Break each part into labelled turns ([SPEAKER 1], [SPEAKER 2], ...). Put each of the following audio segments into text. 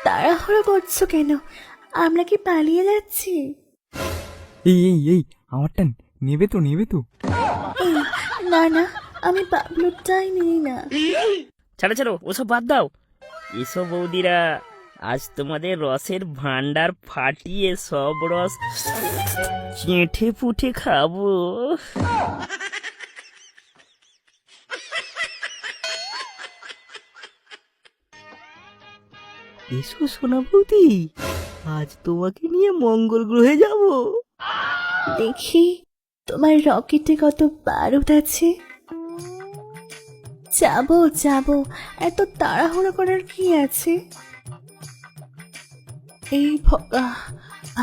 [SPEAKER 1] তাড়াহুড়ো করছো কেন? আমরা কি পালিয়ে যাচ্ছি?
[SPEAKER 2] এই এই এই আমারটা নেবে তো
[SPEAKER 1] এই, না না, আমি বাবলুরটাই নিই না।
[SPEAKER 3] ছাড়ো ছাড়ো, ওসব বাদ দাও। এসব বৌদিরা, আজ তোমাদের রসের ভান্ডার ফাটিয়ে সব রস চেটে পুটে খাবো।
[SPEAKER 4] এসো সোনা বৌদি, আজ তোমাকে নিয়ে মঙ্গল গ্রহে যাব।
[SPEAKER 1] দেখি তোমার রকেটে কত বারুদ আছে। যাবো যাবো, এত তাড়াহুড়ো করার কি আছে? এই ভগা,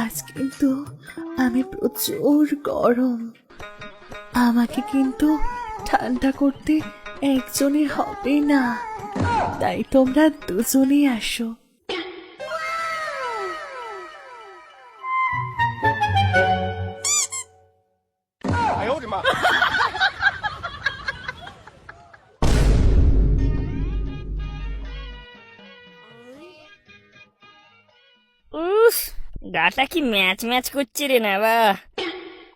[SPEAKER 1] আজ কিন্তু আমি প্রচুর গরম। আমাকে কিন্তু ঠান্ডা করতে একজনে হবে না, তাই তোমরা দুজনেই আসো।
[SPEAKER 3] উফ, গাটা কি ম্যাচ ম্যাচ করছে রে না বা।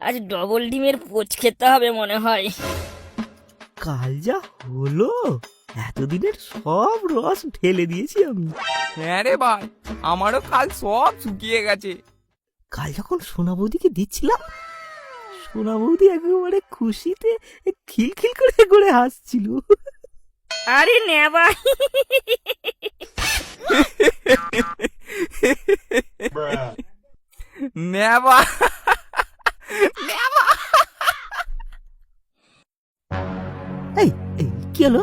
[SPEAKER 3] আজ ডবল ডিমের পোচ খেতে হবে মনে হয়।
[SPEAKER 4] কাল যা হলো, এতদিনের সব রস ঢেলে দিয়েছি আমি।
[SPEAKER 2] হ্যাঁ রে ভাই, আমারও কাল সব শুকিয়ে গেছে।
[SPEAKER 4] কাল যখন সোনা বৌদিকে দিচ্ছিলাম, সোনা বৌদি একেবারে খুশিতে খিলখিল করে করে হাসছিল।
[SPEAKER 3] আরে নেবা,
[SPEAKER 2] নেবা
[SPEAKER 4] এই এই কি হলো,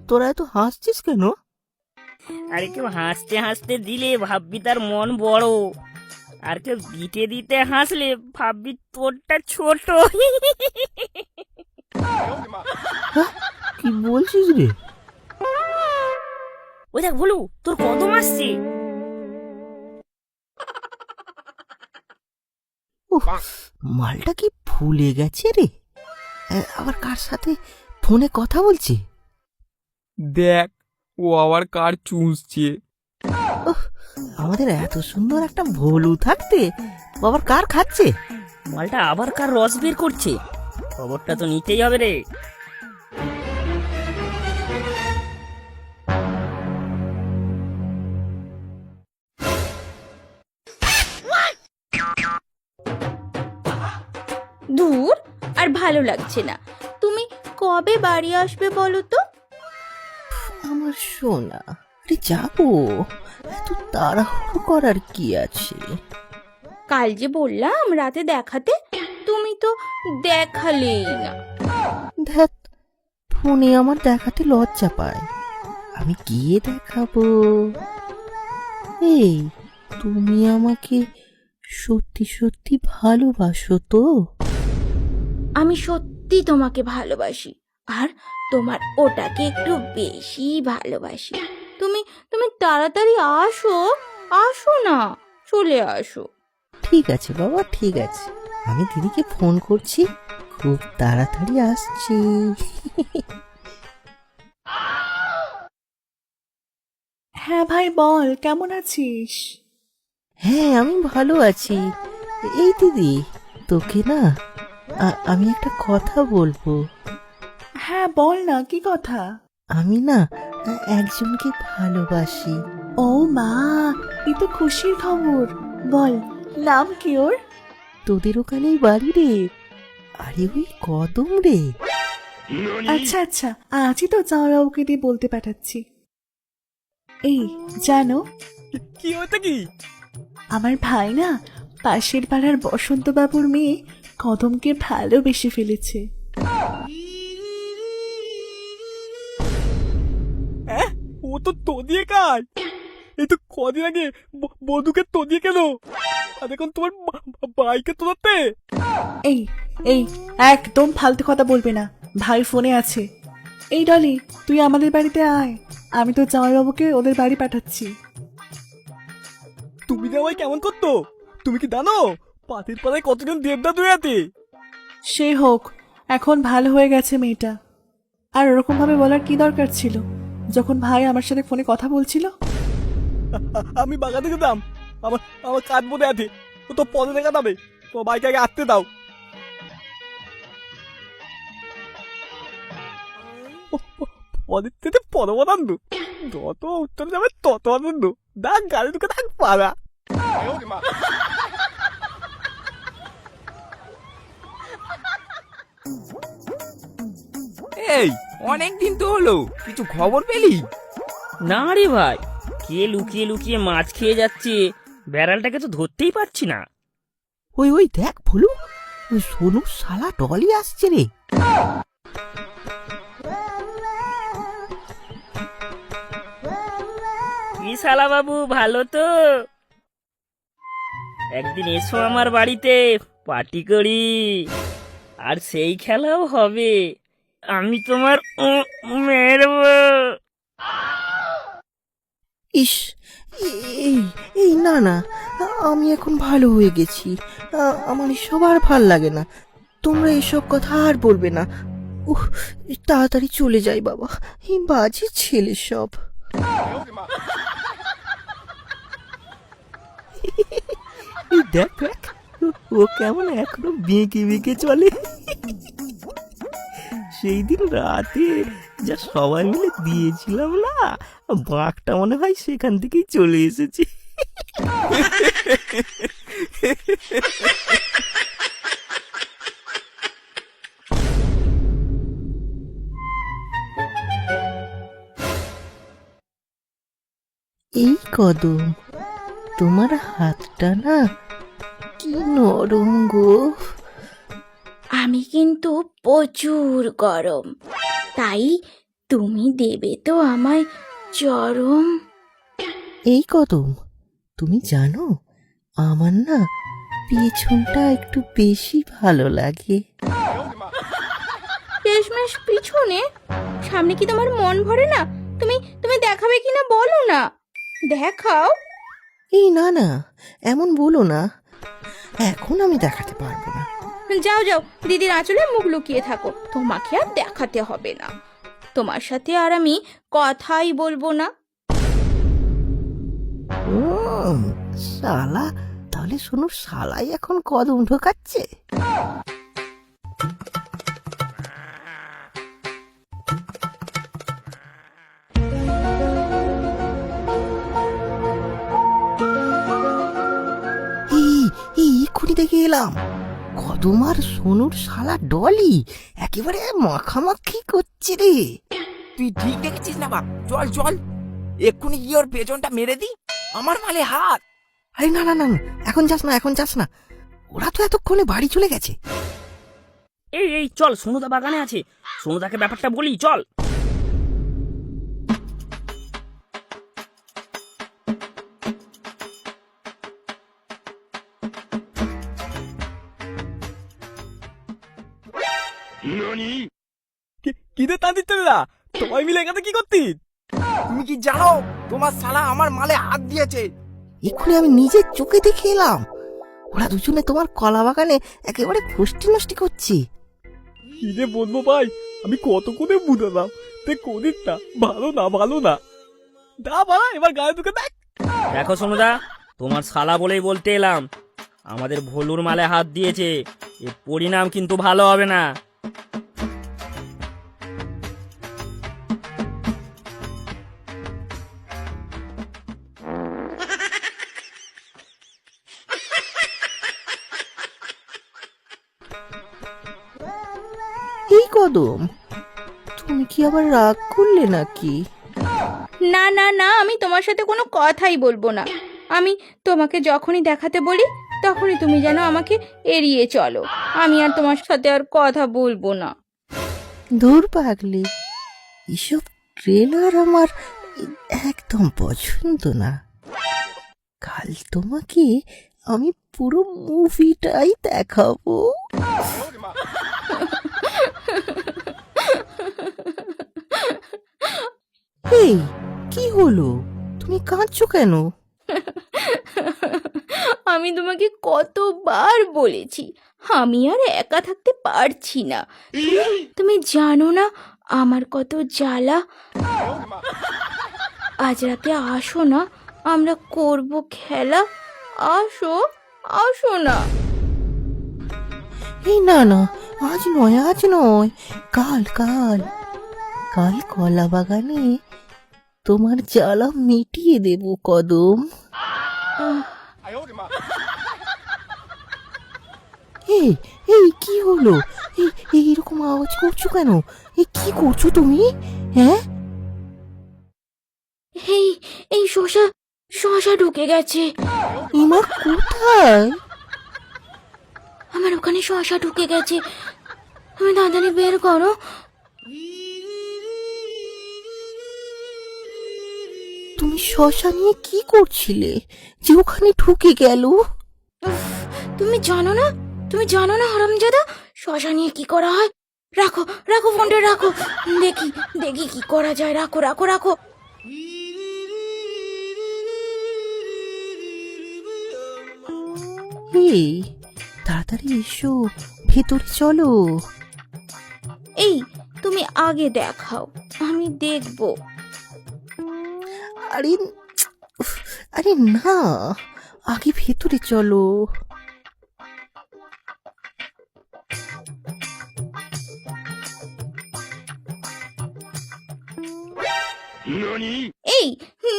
[SPEAKER 4] তোরা এত হাসছিস কেন?
[SPEAKER 3] আরে কেউ হাসতে হাসতে দিলে ভাববি তার মন বড়, আর কেউ দিতে দিতে হাসলে ভাববি তোরটা ছোট।
[SPEAKER 4] কি বলছিস রে?
[SPEAKER 3] ওই দেখ বলু, তোর কদম আসছে।
[SPEAKER 4] উফ, মালটা কি ফুলে গেছে রে। আবার কার সাথে ফোনে কথা বলছে?
[SPEAKER 2] দেখ, ও আবার কার চুষছে।
[SPEAKER 4] আমাদের এত সুন্দর একটা ভোলু থাকতে ও আবার কার খাচ্ছে?
[SPEAKER 3] মালটা আবার কার রস বের করছে, খবরটা তো নিতেই হবে রে।
[SPEAKER 5] দূর, আর ভালো লাগছে না। তুমি কবে বাড়ি আসবে বলো তো?
[SPEAKER 4] আমার সোনা, আরে যাবো, এত তাড়াহুড়ো করার কি আছে?
[SPEAKER 5] কাল যে বললাম রাতে দেখাতে, তুমি তো দেখালেই না।
[SPEAKER 4] দেখ, ফোনে আমার দেখাতে লজ্জা পায়, আমি গিয়ে দেখাবো। এই, তুমি আমাকে সত্যি সত্যি ভালোবাসো তো?
[SPEAKER 5] আমি সত্যি তোমাকে ভালোবাসি, আর তোমার ওটাকে একটু বেশি ভালোবাসি। তুমি তুমি তাড়াতাড়ি আসো, আসো না, চলে আসো।
[SPEAKER 4] ঠিক আছে বাবা, ঠিক আছে, আমি দিদিকে ফোন করছি, খুব তাড়াতাড়ি আসছি।
[SPEAKER 1] হ্যাঁ ভাই বল, কেমন আছিস?
[SPEAKER 4] হ্যাঁ, আমি ভালো আছি। এই দিদি, তোকে না আমি একটা কথা বলবো।
[SPEAKER 1] হ্যাঁ বল না, কি কথা?
[SPEAKER 4] আমি না একজনকে ভালোবাসি।
[SPEAKER 1] ও মা, এ তো খুশির খবর। বল, নাম কি ওর?
[SPEAKER 4] তোদের ওখানেই বাড়ি রে, আরে ওই কদম রে।
[SPEAKER 1] আচ্ছা আচ্ছা, আজই তো জামাইবাবুকে দিয়ে বলতে পাঠাচ্ছি। এই জানো,
[SPEAKER 2] কি হতে কি?
[SPEAKER 1] আমার ভাই না পাশের পাড়ার বসন্তবাবুর মেয়ে কদমকে ভালোবেসে ফেলেছে।
[SPEAKER 2] ও তো তোদিয়ে কাজ। এই তো কদিন আগে বধুকে তোদিয়ে কেন, আর এখন তোমার বাইকে তোলাতে।
[SPEAKER 1] এই এই একদম ফালতু কথা বলবে না, ভাই ফোনে আছে। এই ডলি, তুই আমাদের বাড়িতে আয়, আমি তো জামাইবাবুকে ওদের বাড়ি পাঠাচ্ছি।
[SPEAKER 2] তুমি যে আমায় কেমন করতো, তুমি কি জানো পাতির পাড়ায় কতজন দেবদাস হয়ে আছে?
[SPEAKER 1] সে হোক, এখন ভালো হয়ে গেছে মেয়েটা। আর ওরকম ভাবে বলার কি দরকার ছিল যখন ভাই আমার সাথে ফোনে কথা বলছিল?
[SPEAKER 2] আমি বাগাতে যেতাম, আমার আমার কাজ বোধে আছে, ও তো পদে দেখা যাবে, তো বাইকে আগে আসতে দাও। পদের থেকে পরমানন্দ, যত উত্তর যাবে তত আনন্দ। দেখ গাড়ি ঢুকে থাক পাড়া।
[SPEAKER 6] এই অনেক দিন তো হলো, কিছু খবর পেলি?
[SPEAKER 3] না রে ভাই, কে লুকিয়ে লুকিয়ে মাছ খেয়ে যাচ্ছে, বেড়ালটাকে তো ধরতেই পারছি না।
[SPEAKER 4] ওই ওই দেখ ভুলু, ওই সোনুর শালা ডলি আসছে রে।
[SPEAKER 3] কি শালা বাবু, ভালো তো? একদিন এসো আমার বাড়িতে, পার্টি করি, আর সেই খেলাও হবে। আমি তোমার মেরব।
[SPEAKER 4] ইস, এই এই না না, আমি এখন ভালো হয়ে গেছি। আমার এসব আর ভাল লাগে না। তোমরা এসব কথা আর বলবে না। উহ, তাড়াতাড়ি চলে যাই বাবা, এই বাজে ছেলে সব। এই দেখ দেখ, ও কেমন এখনো বেঁকে বেঁকে চলে। সেই দিন রাতে যা সবাই মিলে দিয়েছিলাম না, বাঘটা মনে হয় সেখান থেকেই চলে এসেছে। এই কদম, তোমার হাতটা না কি নরম গো।
[SPEAKER 5] আমি কিন্তু প্রচুর গরম, তাই তুমি দেবে তো আমায় চরম।
[SPEAKER 4] এই কদম, তুমি জানো আমার না পেছনটা একটু বেশি ভালো লাগে।
[SPEAKER 5] শেষমেশ পিছনে, সামনে কি তোমার মন ভরে না? তুমি তুমি দেখাবে কিনা বলো না, দেখাও।
[SPEAKER 4] এই না না, এমন বলো না, এখন আমি দেখাতে পারবো না।
[SPEAKER 5] যাও যাও, দিদির আঁচলে মুখ লুকিয়ে থাকো, তোমাকে আর দেখাতে হবে না। তোমার সাথে আর আমি কথাই বলবো না।
[SPEAKER 4] শালা, তাহলে শোনো, শালাই এখন কদম ঢোকাচ্ছে। এক্ষুনি দেখে এলাম, কদম আর সোনুর শালা ডলি একেবারে মাখামাখি করছে রে।
[SPEAKER 6] তুই ঠিক দেখেছিস না বাপ, চল চল, এক্ষুনি গিয়ে ওর পেছনটা মেরে দি, আমার মালে হাত।
[SPEAKER 4] আরে না না না, এখন যাস না, এখন যাস না, ওরা তো এতক্ষণে বাড়ি চলে গেছে।
[SPEAKER 3] এই এই চল, সোনুদা বাগানে আছে, সোনুদাকে ব্যাপারটা বলি, চল।
[SPEAKER 2] কি রে তা দিচ্ছে না, সবাই মিলে এখানে কি করতিস?
[SPEAKER 6] তুমি কি জানো তোমার শালা আমার মালে হাত দিয়েছে?
[SPEAKER 4] এক্ষুনি আমি নিজের চোখে দেখে এলাম, ওরা দুজনে তোমার কলা বাগানে একেবারে ফষ্টি নষ্টি করছে।
[SPEAKER 2] কি রে বলবো ভাই, আমি কত করে বুঝালাম, তে করিস না, ভালো না ভালো না। দা বাড়া, এবার গায়ে ঢুকে দেখ।
[SPEAKER 3] দেখো সোনুদা, তোমার শালা বলেই বলতে এলাম, আমাদের ভলুর মালে হাত দিয়েছে, এর পরিণাম কিন্তু ভালো হবে না।
[SPEAKER 4] এই কদম, তুমি কি আবার রাগ করলে নাকি?
[SPEAKER 5] না না না, আমি তোমার সাথে কোনো কথাই বলবো না। আমি তোমাকে যখনই দেখাতে বলি তখনই তুমি যেন আমাকে এড়িয়ে চলো। আমি আর তোমার সাথে আর কথা বলবো না।
[SPEAKER 4] দূর পাগলি, এসব ট্রেলার আমার একদম পছন্দ না। কাল তোমাকে আমি পুরো মুভিটাই দেখাবো। এই কি হলো, তুমি কাঁদছো কেন?
[SPEAKER 5] আমি তোমাকে কতবার বলেছি আমি আর একা থাকতে পারছি না। তুমি জানো না আমার কত জ্বালা। আজ রাতে আসো না, আমরা করব খেলা। আসো, আসো না।
[SPEAKER 4] এই না না, আজ নয়, আজ নয়, কাল কাল কাল কলা বাগানে তোমার জ্বালা মিটিয়ে দেব কদম। এই এই কি হলো? এইরকম আওয়াজ করছো কেন? কি করছো তুমি? হ্যাঁ,
[SPEAKER 5] এই এই শশা শশা ঢুকে গেছে।
[SPEAKER 4] ইমা কোথায়?
[SPEAKER 5] আমার ওখানে শশা ঢুকে গেছে, তুমি তাড়াতাড়ি বের করো।
[SPEAKER 4] তুমি শশা নিয়ে কি করছিলে যে ওখানে ঢুকে গেল?
[SPEAKER 5] তুমি জানো না, তুমি জানো না হারামজাদা, শশা নিয়ে কি করা হয়? রাখো রাখো ফোনটা রাখো, দেখি দেখি কি করা যায়। রাখো রাখো রাখো।
[SPEAKER 4] এই তাড়াতাড়ি এসো, ভেতরে চলো।
[SPEAKER 5] এই তুমি আগে দেখাও, আমি দেখবো।
[SPEAKER 4] আরে উফ, আরে না, আগে ভেতরে চলো।
[SPEAKER 5] এই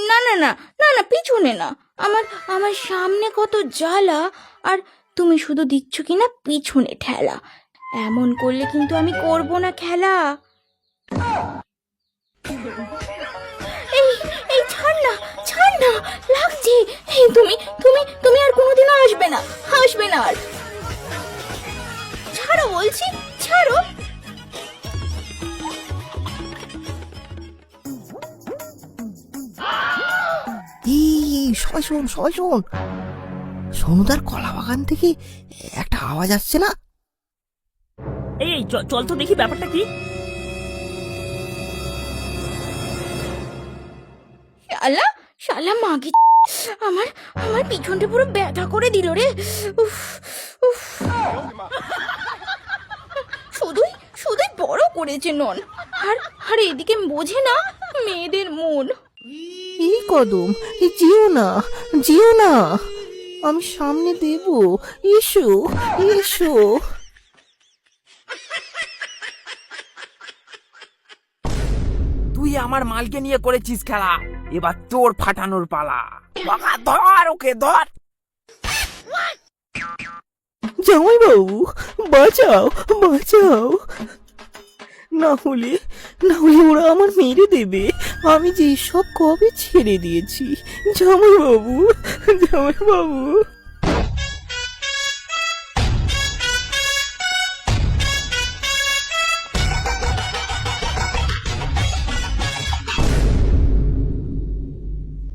[SPEAKER 5] না না না না না, পিছনে না, আমার আমার সামনে কত জ্বালা, আর তুমি শুধু দিচ্ছ কিনা পিছনে ঠেলা। এমন করলে কিন্তু আমি করব না খেলা। এই এই ছাড় না, ছাড় না, লাগছে। এই তুমি তুমি তুমি আর কোনোদিনও আসবে না, আসবে না আর। ছাড়ো বলছি, ছাড়ো।
[SPEAKER 4] সবাই শোন, সবাই শোন, সোনুদার কলা বাগান থেকে একটা আওয়াজ আসছে না?
[SPEAKER 3] এই এই চল তো দেখি ব্যাপারটা কি।
[SPEAKER 5] শালা শালা মাগি, আমার আমার পিছনটা পুরো ব্যথা করে দিল রে। উফ উফ, শুধুই শুধুই বড় করেছে নন, আর আর এদিকে বোঝে না মেয়েদের মন।
[SPEAKER 4] এই কদম, যেও না, যেও না, আমি সামনে দেব, এসো এসো।
[SPEAKER 6] তুই আমার মালকে নিয়ে করেছিস খেলা, এবার তোর ফাটানোর পালা। বাবা, ধর ওকে, ধর।
[SPEAKER 4] জামাই বাবু, বাঁচাও বাঁচাও, না হলে ওরা আমার মেরে দেবে। আমি যে সব কবে ছেড়ে দিয়েছি। জামাই বাবু, জামাই বাবু।